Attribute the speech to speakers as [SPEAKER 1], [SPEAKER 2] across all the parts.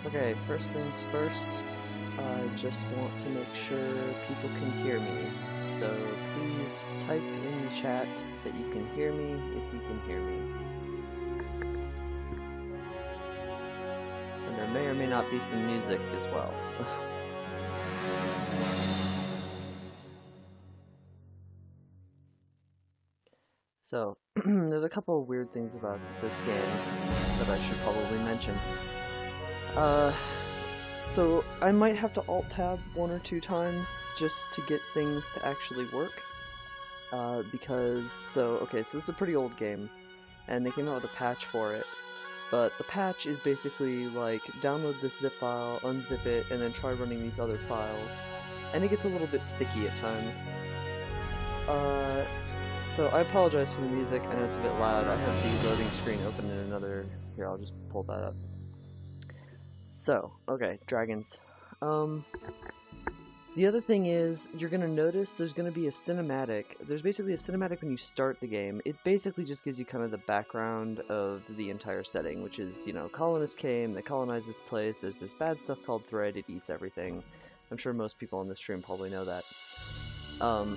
[SPEAKER 1] Okay, first things first, I just want to make sure people can hear me. So please type in the chat that you can hear me if you can hear me. And there may or may not be some music as well. So, there's a couple of weird things about this game that I should probably mention. So I might have to alt-tab 1 or 2 times just to get things to actually work. So this is a pretty old game, and they came out with a patch for it. But the patch is basically like, download this zip file, unzip it, and then try running these other files. And it gets a little bit sticky at times. So I apologize for the music, I know it's a bit loud. I have the loading screen open in another... Here, I'll just pull that up. So, okay, dragons. The other thing is, you're gonna notice there's gonna be a cinematic. There's basically a cinematic when you start the game. It basically just gives you kind of the background of the entire setting, which is, you know, colonists came, they colonized this place, there's this bad stuff called thread, it eats everything. I'm sure most people on this stream probably know that.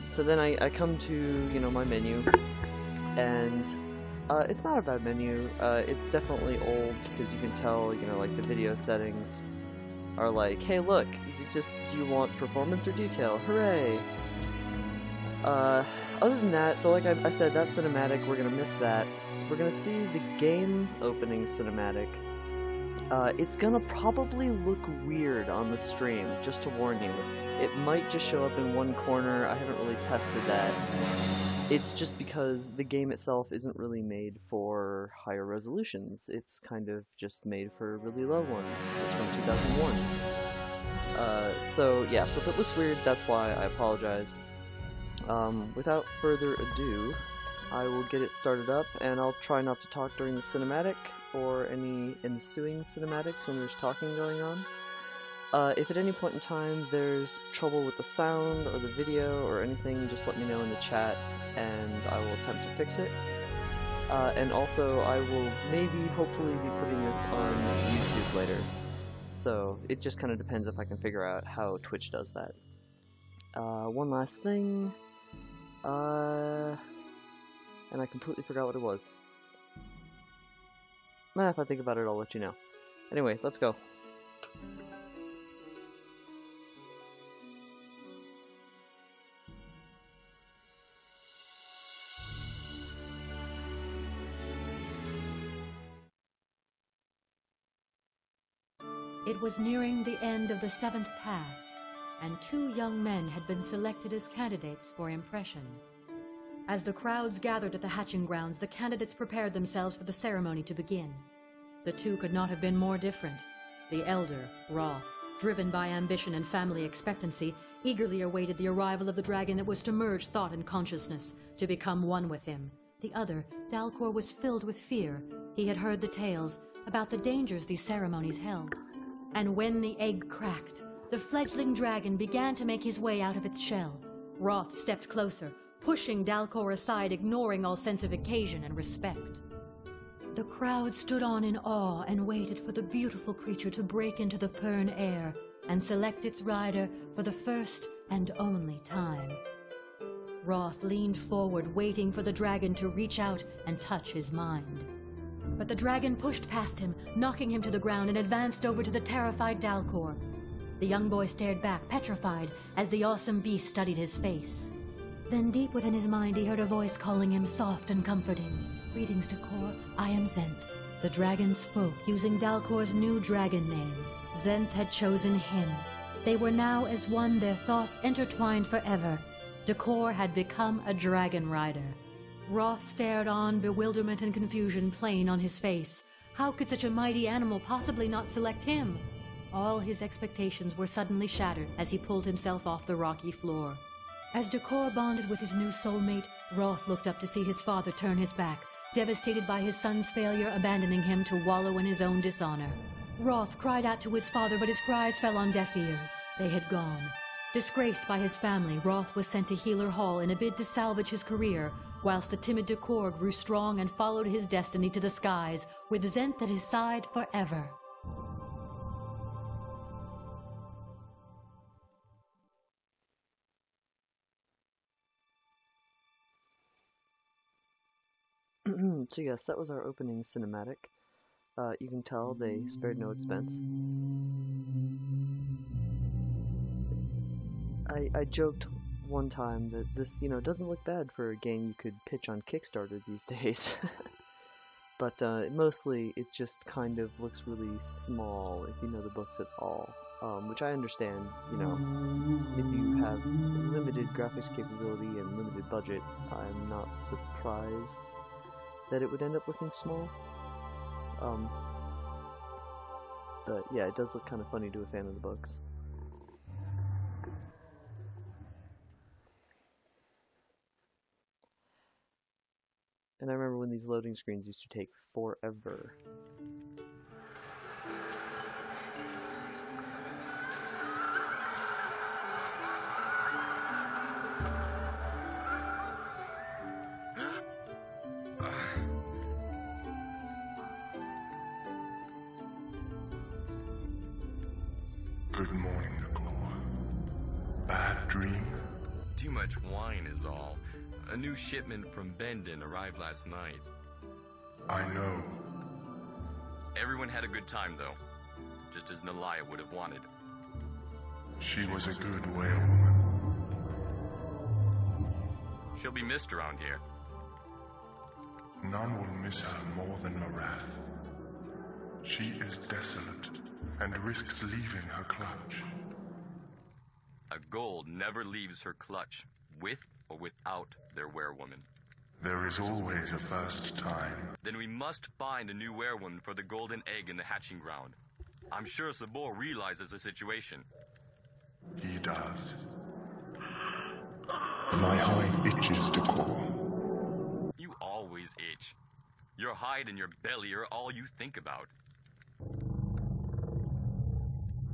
[SPEAKER 1] So then I come to, you know, my menu, and it's not a bad menu. It's definitely old, because you can tell, you know, like the video settings are like, hey look, do you want performance or detail? Hooray! Other than that, so like I said, that cinematic, we're gonna miss that. We're gonna see the game opening cinematic. It's gonna probably look weird on the stream, just to warn you. It might just show up in one corner, I haven't really tested that. It's just because the game itself isn't really made for higher resolutions. It's kind of just made for really low ones. It's from 2001. So if it looks weird, that's why. I apologize. Without further ado, I will get it started up, and I'll try not to talk during the cinematic, or any ensuing cinematics when there's talking going on. If at any point in time there's trouble with the sound or the video or anything, just let me know in the chat and I will attempt to fix it. And also I will hopefully be putting this on YouTube later. So it just kind of depends if I can figure out how Twitch does that. One last thing. And I completely forgot what it was. If I think about it, I'll let you know. Anyway, let's go.
[SPEAKER 2] It was nearing the end of the 7th pass, and 2 young men had been selected as candidates for impression. As the crowds gathered at the hatching grounds, the candidates prepared themselves for the ceremony to begin. The 2 could not have been more different. The elder, Roth, driven by ambition and family expectancy, eagerly awaited the arrival of the dragon that was to merge thought and consciousness, to become one with him. The other, Dalcor, was filled with fear. He had heard the tales about the dangers these ceremonies held. And when the egg cracked, the fledgling dragon began to make his way out of its shell. Roth stepped closer, pushing Dalcor aside, ignoring all sense of occasion and respect. The crowd stood on in awe and waited for the beautiful creature to break into the Pern air and select its rider for the first and only time. Roth leaned forward, waiting for the dragon to reach out and touch his mind. But the dragon pushed past him, knocking him to the ground, and advanced over to the terrified Dalcor. The young boy stared back, petrified, as the awesome beast studied his face. Then deep within his mind he heard a voice calling him soft and comforting. "Greetings, Dalcor. I am Zenth." The dragon spoke, using Dalcor's new dragon name. Zenth had chosen him. They were now as one, their thoughts intertwined forever. Dalcor had become a dragon rider. Roth stared on, bewilderment and confusion plain on his face. How could such a mighty animal possibly not select him? All his expectations were suddenly shattered as he pulled himself off the rocky floor. As Dalcor bonded with his new soulmate, Roth looked up to see his father turn his back, devastated by his son's failure, abandoning him to wallow in his own dishonor. Roth cried out to his father, but his cries fell on deaf ears. They had gone. Disgraced by his family, Roth was sent to Healer Hall in a bid to salvage his career, whilst the timid Dalcor grew strong and followed his destiny to the skies, with Zenth at his side forever.
[SPEAKER 1] So yes, that was our opening cinematic. You can tell they spared no expense. I joked one time that this, doesn't look bad for a game you could pitch on Kickstarter these days. But mostly it just kind of looks really small if you know the books at all. Which I understand, if you have limited graphics capability and limited budget, I'm not surprised that it would end up looking small. But yeah, it does look kind of funny to a fan of the books. And I remember when these loading screens used to take forever.
[SPEAKER 3] Good morning, Nicole. Bad dream?
[SPEAKER 4] Too much wine is all. A new shipment from Bendon arrived last night.
[SPEAKER 3] I know.
[SPEAKER 4] Everyone had a good time, though. Just as Nalia would have wanted.
[SPEAKER 3] She was a good whalewoman.
[SPEAKER 4] She'll be missed around here.
[SPEAKER 3] None will miss her more than Marath. She is desolate and risks leaving her clutch.
[SPEAKER 4] A gold never leaves her clutch, with or without their werewoman.
[SPEAKER 3] There is always a first time.
[SPEAKER 4] Then we must find a new werewoman for the golden egg in the hatching ground. I'm sure Sabor realizes the situation.
[SPEAKER 3] He does. My hide itches to call.
[SPEAKER 4] You always itch. Your hide and your belly are all you think about.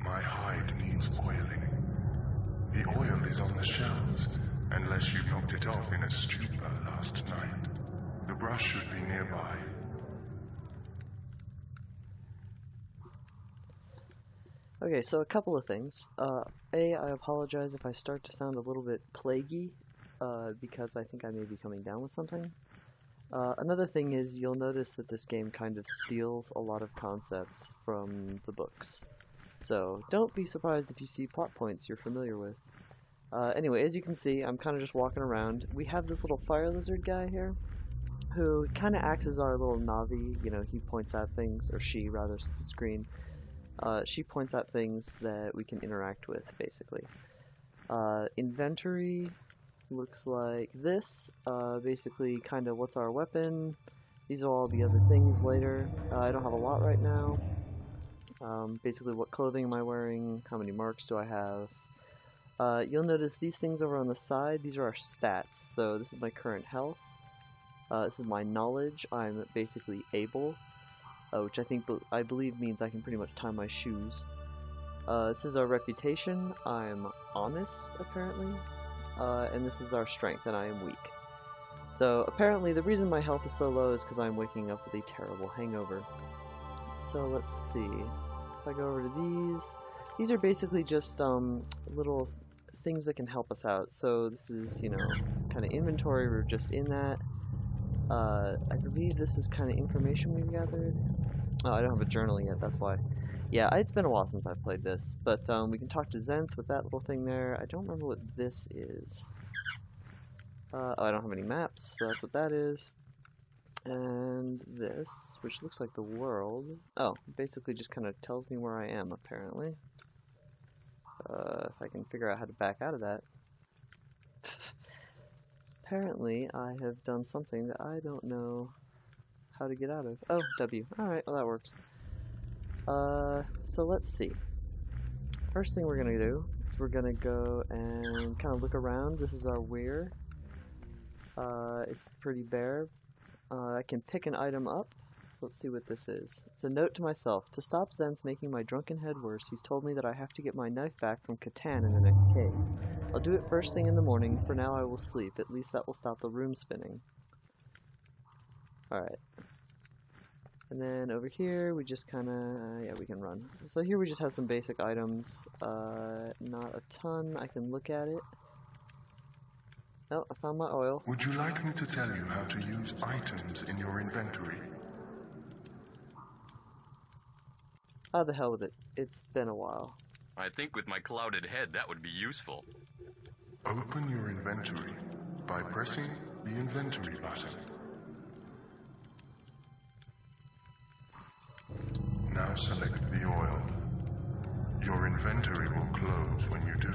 [SPEAKER 3] My hide needs oiling. The oil is on the shelves, unless you knocked it off in a stupor last night. The brush should be nearby.
[SPEAKER 1] Okay, so a couple of things. A, I apologize if I start to sound a little bit plaguey, because I think I may be coming down with something. Another thing is you'll notice that this game kind of steals a lot of concepts from the books. So don't be surprised if you see plot points you're familiar with. Anyway, as you can see, I'm kind of just walking around. We have this little fire lizard guy here, who kind of acts as our little Navi. He points out things, or she rather, since it's green. She points out things that we can interact with, basically. Inventory looks like this. Basically, kind of what's our weapon. These are all the other things later. I don't have a lot right now. Basically, what clothing am I wearing? How many marks do I have? You'll notice these things over on the side. These are our stats. So this is my current health. This is my knowledge. I'm basically able, which I believe means I can pretty much tie my shoes. This is our reputation. I'm honest, apparently. And this is our strength, and I am weak. So apparently the reason my health is so low is because I'm waking up with a terrible hangover. So let's see. If I go over to these are basically just little things that can help us out. So this is, kind of inventory. We're just in that. I believe this is kind of information we've gathered. Oh, I don't have a journal yet, that's why. Yeah, it's been a while since I've played this, but we can talk to Zenth with that little thing there. I don't remember what this is. Oh, I don't have any maps, so that's what that is. And this, which looks like the world. Oh, basically just kind of tells me where I am, apparently. If I can figure out how to back out of that. Apparently, I have done something that I don't know how to get out of. Oh, W. Alright, well that works. So let's see. First thing we're gonna do is we're gonna go and kind of look around. This is our weir. It's pretty bare. I can pick an item up. So let's see what this is. It's a note to myself. To stop Zenth making my drunken head worse, he's told me that I have to get my knife back from Catan in the next cave. I'll do it first thing in the morning. For now I will sleep. At least that will stop the room spinning. Alright. And then over here, we just kind of, yeah, we can run. So here we just have some basic items. Not a ton. I can look at it. Oh, I found my oil.
[SPEAKER 3] Would you like me to tell you how to use items in your
[SPEAKER 1] Ah, the hell with it. It's been a while.
[SPEAKER 4] I think with my clouded head that would be useful.
[SPEAKER 3] Open your inventory by pressing the inventory button. Now select the oil. Your inventory will close when you do,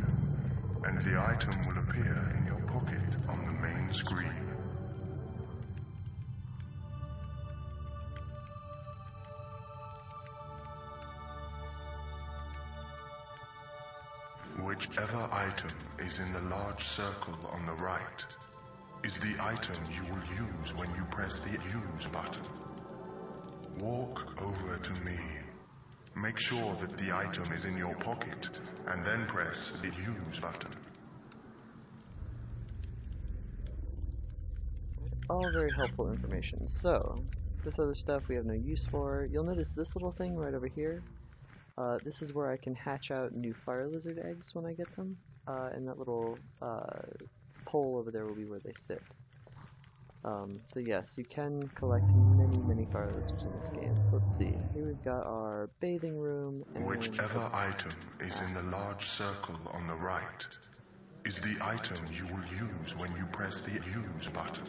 [SPEAKER 3] and the item will appear in your pocket on the main screen. Whichever item is in the large circle on the right is the item you will use when you press the use button. Walk over to me. Make sure that the item is in your pocket and then press the use button.
[SPEAKER 1] All very helpful information. So, this other stuff we have no use for. You'll notice this little thing right over here. This is where I can hatch out new fire lizard eggs when I get them, and that little pole over there will be where they sit. So yes, you can collect many fire lizards in this game. So let's see, here we've got our bathing room. And
[SPEAKER 3] whichever item is in the large circle on the right is the item you will use when you press the use button.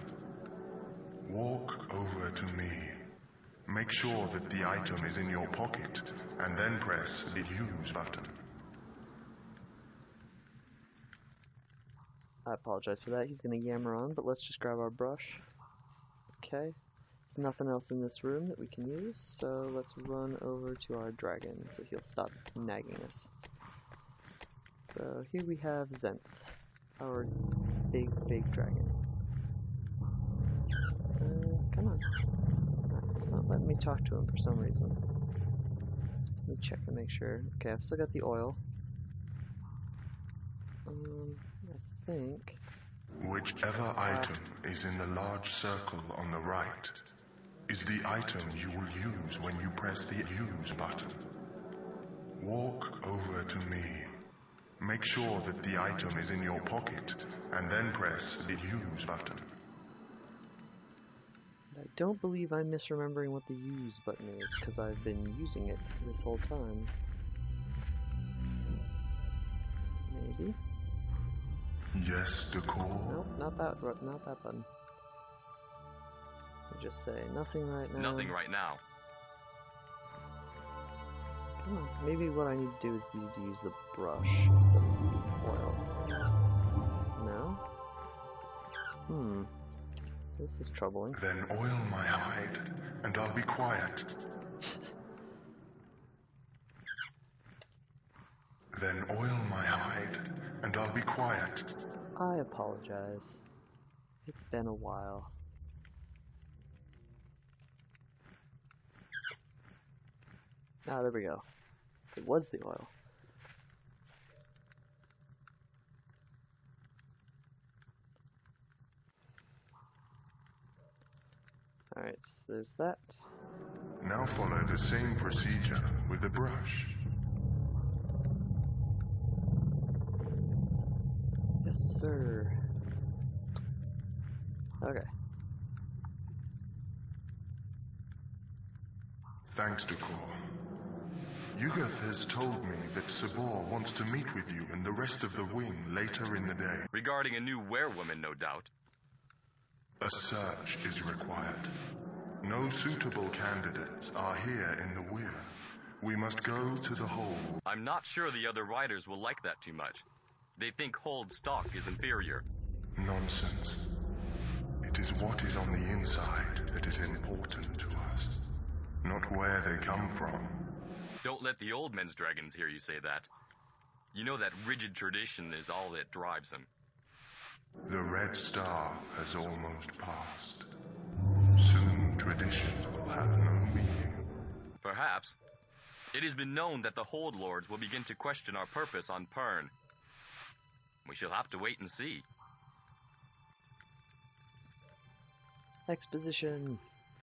[SPEAKER 3] Walk over to me. Make sure that the item is in your pocket, and then press the use button.
[SPEAKER 1] I apologize for that, he's gonna yammer on, but let's just grab our brush. Okay, there's nothing else in this room that we can use, so let's run over to our dragon, so he'll stop nagging us. So here we have Zenth, our big dragon. Come on. It's not letting me talk to him for some reason. Let me check and make sure. Okay, I've still got the oil. I think...
[SPEAKER 3] Whichever item is in the large circle on the right is the item you will use when you press the use button. Walk over to me. Make sure that the item is in your pocket, and then press the use button.
[SPEAKER 1] I don't believe I'm misremembering what the use button is, because I've been using it this whole time. Maybe?
[SPEAKER 3] Yes, Decor.
[SPEAKER 1] Nope, not that button. I'll just say nothing right now.
[SPEAKER 4] Nothing right now.
[SPEAKER 1] Come on, maybe what I need to do is need to use the brush instead of the oil. No? This is troubling.
[SPEAKER 3] Then oil my hide, and I'll be quiet. Then oil my hide, and I'll be quiet.
[SPEAKER 1] I apologize. It's been a while. Ah, there we go. It was the oil. Alright, so there's that.
[SPEAKER 3] Now follow the same procedure with the brush.
[SPEAKER 1] Yes, sir. Okay.
[SPEAKER 3] Thanks, Decor. Yugath has told me that Sabor wants to meet with you and the rest of the wing later in the day.
[SPEAKER 4] Regarding a new werewoman, no doubt.
[SPEAKER 3] A search is required. No suitable candidates are here in the weir. We must go to the hold.
[SPEAKER 4] I'm not sure the other riders will like that too much. They think hold stock is inferior.
[SPEAKER 3] Nonsense. It is what is on the inside that is important to us, not where they come from.
[SPEAKER 4] Don't let the old men's dragons hear you say that. You know that rigid tradition is all that drives them.
[SPEAKER 3] The Red Star has almost passed. Soon traditions will have no meaning.
[SPEAKER 4] Perhaps. It has been known that the Hold Lords will begin to question our purpose on Pern. We shall have to wait and see.
[SPEAKER 1] Exposition.